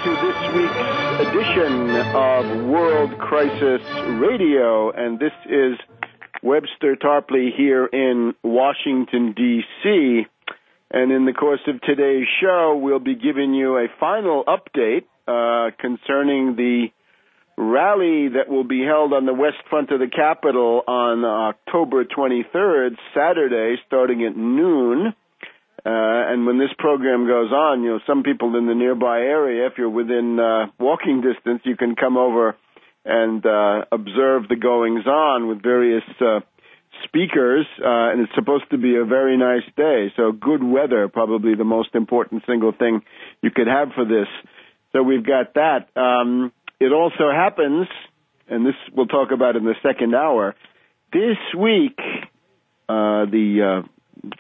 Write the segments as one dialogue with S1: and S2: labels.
S1: to this week's edition of World Crisis Radio, and this is Webster Tarpley here in Washington, D.C., and in the course of today's show, we'll be giving you a final update concerning the rally that will be held on the west front of the Capitol on October 23rd, Saturday, starting at noon. And when this program goes on, some people in the nearby area, if you're within walking distance, you can come over and observe the goings-on with various speakers, and it's supposed to be a very nice day. So good weather, probably the most important single thing you could have for this. So we've got that. It also happens, and this we'll talk about in the second hour, this week, the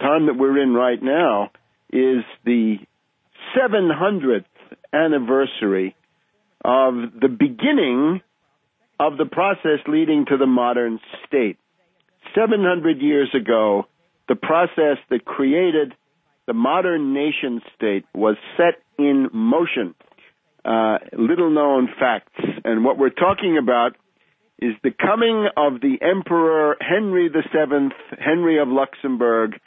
S1: time that we're in right now is the 700th anniversary of the beginning of the process leading to the modern state. 700 years ago, the process that created the modern nation state was set in motion. Little-known facts. And what we're talking about is the coming of the Emperor Henry VII, Henry of Luxembourg,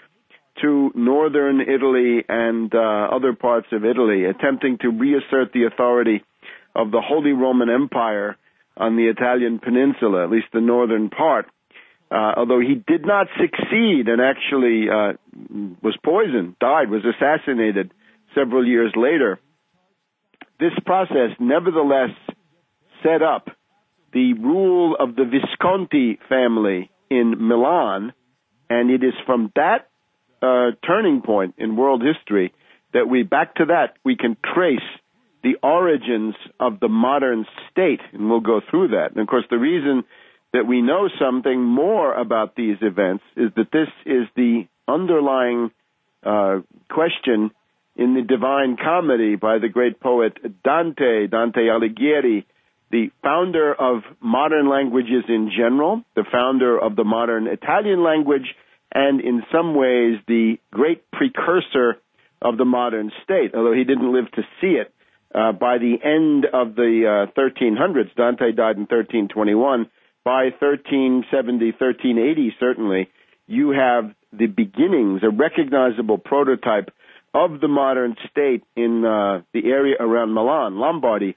S1: to northern Italy and other parts of Italy, attempting to reassert the authority of the Holy Roman Empire on the Italian peninsula, at least the northern part. Although he did not succeed and actually was poisoned, died, was assassinated several years later. This process nevertheless set up the rule of the Visconti family in Milan, and it is from that turning point in world history that we can trace the origins of the modern state, and we'll go through that. And of course, the reason that we know something more about these events is that this is the underlying question in the Divine Comedy by the great poet Dante Alighieri, the founder of modern languages in general, the founder of the modern Italian language, and in some ways the great precursor of the modern state, although he didn't live to see it. By the end of the 1300s, Dante died in 1321, by 1370, 1380 certainly, you have the beginnings, a recognizable prototype of the modern state in the area around Milan, Lombardy,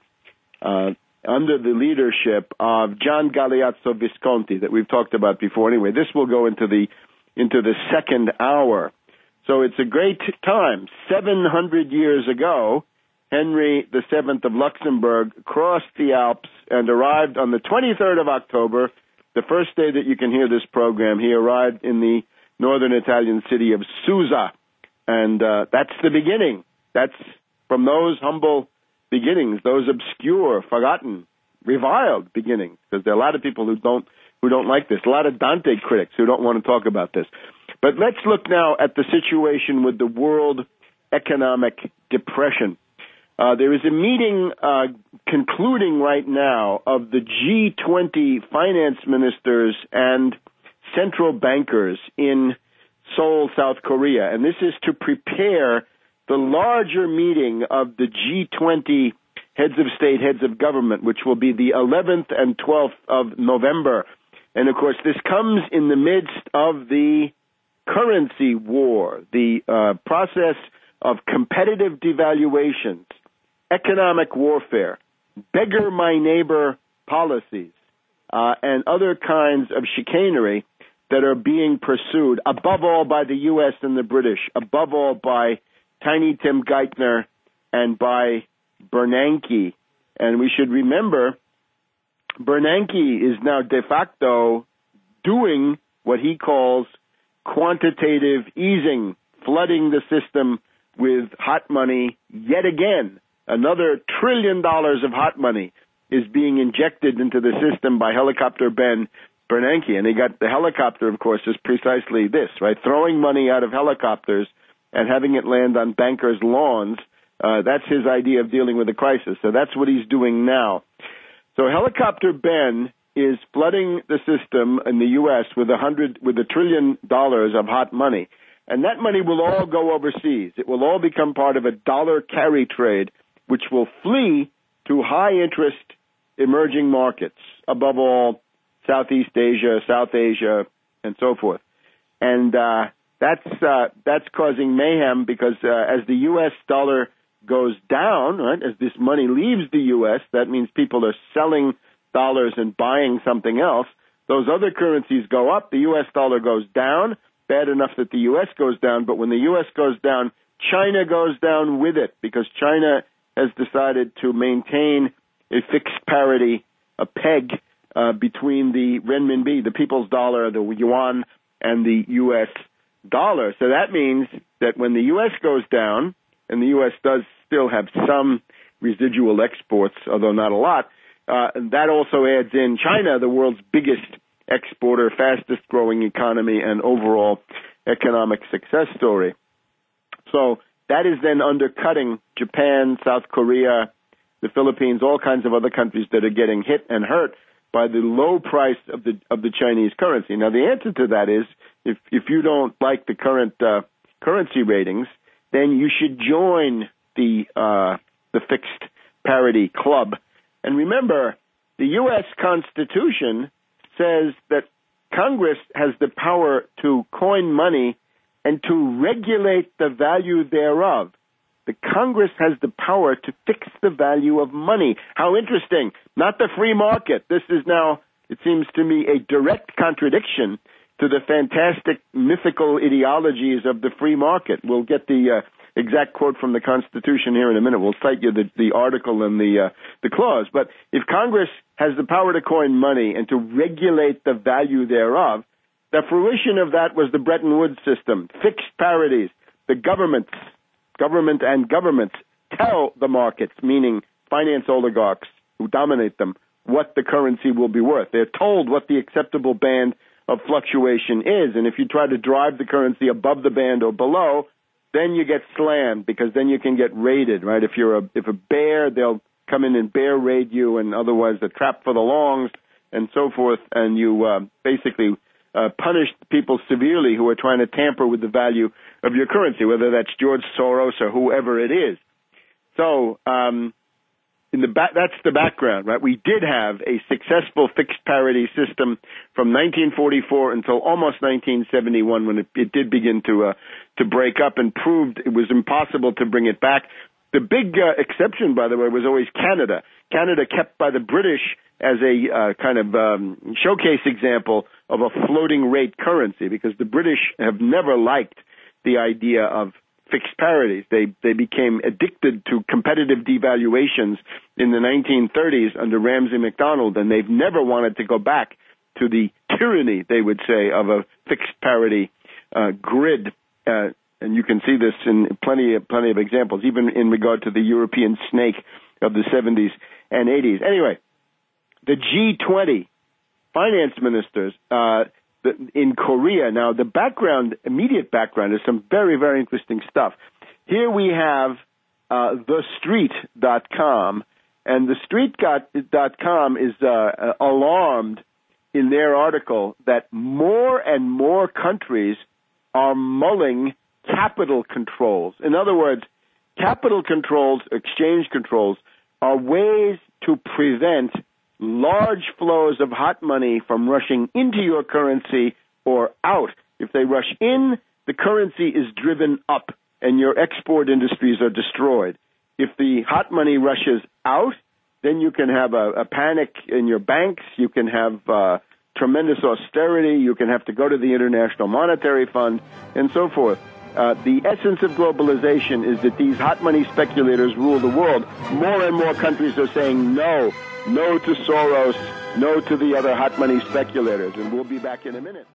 S1: under the leadership of Gian Galeazzo Visconti that we've talked about before. Anyway, this will go into the second hour. So it's a great time. 700 years ago, Henry VII of Luxembourg crossed the Alps and arrived on the 23rd of October, the first day that you can hear this program. He arrived in the northern Italian city of Susa, and that's the beginning. That's from those humble beginnings, those obscure, forgotten, reviled beginnings, because there are a lot of people who don't like this, a lot of Dante critics who don't want to talk about this. But let's look now at the situation with the World Economic Depression. There is a meeting concluding right now of the G20 finance ministers and central bankers in Seoul, South Korea, and this is to prepare the larger meeting of the G20 heads of state, heads of government, which will be the 11th and 12th of November. And, of course, this comes in the midst of the currency war, the process of competitive devaluations, economic warfare, beggar my neighbor policies, and other kinds of chicanery that are being pursued, above all by the U.S. and the British, above all by Tiny Tim Geithner and by Bernanke. And we should remember, Bernanke is now de facto doing what he calls quantitative easing, flooding the system with hot money yet again. Another $1 trillion of hot money is being injected into the system by Helicopter Ben Bernanke. And he got the helicopter, of course, is precisely this, right? Throwing money out of helicopters and having it land on bankers' lawns. That's his idea of dealing with the crisis. So that's what he's doing now. So Helicopter Ben is flooding the system in the U.S. with $1 trillion of hot money. And that money will all go overseas. It will all become part of a dollar carry trade which will flee to high-interest emerging markets, above all Southeast Asia, South Asia, and so forth. And that's causing mayhem because as the U.S. dollar goes down, right, as this money leaves the U.S., that means people are selling dollars and buying something else. Those other currencies go up, the U.S. dollar goes down, bad enough that the U.S. goes down, but when the U.S. goes down, China goes down with it because China has decided to maintain a fixed parity, a peg between the renminbi, the people's dollar, the yuan, and the U.S. dollar. So that means that when the U.S. goes down, and the U.S. does still have some residual exports, although not a lot, that also adds in China, the world's biggest exporter, fastest growing economy, and overall economic success story. So that is then undercutting Japan, South Korea, the Philippines, all kinds of other countries that are getting hit and hurt by the low price of the Chinese currency. Now, the answer to that is, if you don't like the current currency ratings, then you should join the fixed parity club. And remember, the U.S. Constitution says that Congress has the power to coin money and to regulate the value thereof. The Congress has the power to fix the value of money. How interesting. Not the free market. This is now, it seems to me, a direct contradiction to the fantastic mythical ideologies of the free market. We'll get the exact quote from the Constitution here in a minute. We'll cite you the article and the clause. But if Congress has the power to coin money and to regulate the value thereof, the fruition of that was the Bretton Woods system, fixed parities. The government and governments tell the markets, meaning finance oligarchs who dominate them, what the currency will be worth. They're told what the acceptable band of fluctuation is, and if you try to drive the currency above the band or below, then you get slammed because then you can get raided, right? If a bear, they'll come in and bear raid you, and otherwise they're trapped for the longs and so forth, and you basically punish people severely who are trying to tamper with the value of your currency, whether that's George Soros or whoever it is. So that's the background, right? We did have a successful fixed parity system from 1944 until almost 1971 when it did begin to break up and proved it was impossible to bring it back. The big exception, by the way, was always Canada. Canada kept by the British as a kind of showcase example of a floating rate currency because the British have never liked the idea of fixed parities. They became addicted to competitive devaluations in the 1930s under Ramsay MacDonald, and they've never wanted to go back to the tyranny, they would say, of a fixed parity grid. And you can see this in plenty of examples, even in regard to the European snake of the 70s and 80s. Anyway, the G20 finance ministers in Korea. Now, the immediate background is some very, very interesting stuff. Here we have TheStreet.com, and TheStreet.com is alarmed in their article that more and more countries are mulling capital controls. In other words, capital controls, exchange controls, are ways to prevent large flows of hot money from rushing into your currency or out. If they rush in, the currency is driven up and your export industries are destroyed. If the hot money rushes out, then you can have a panic in your banks. You can have tremendous austerity. You can have to go to the International Monetary Fund and so forth. The essence of globalization is that these hot money speculators rule the world. More and more countries are saying no to Soros, no to the other hot money speculators. And we'll be back in a minute.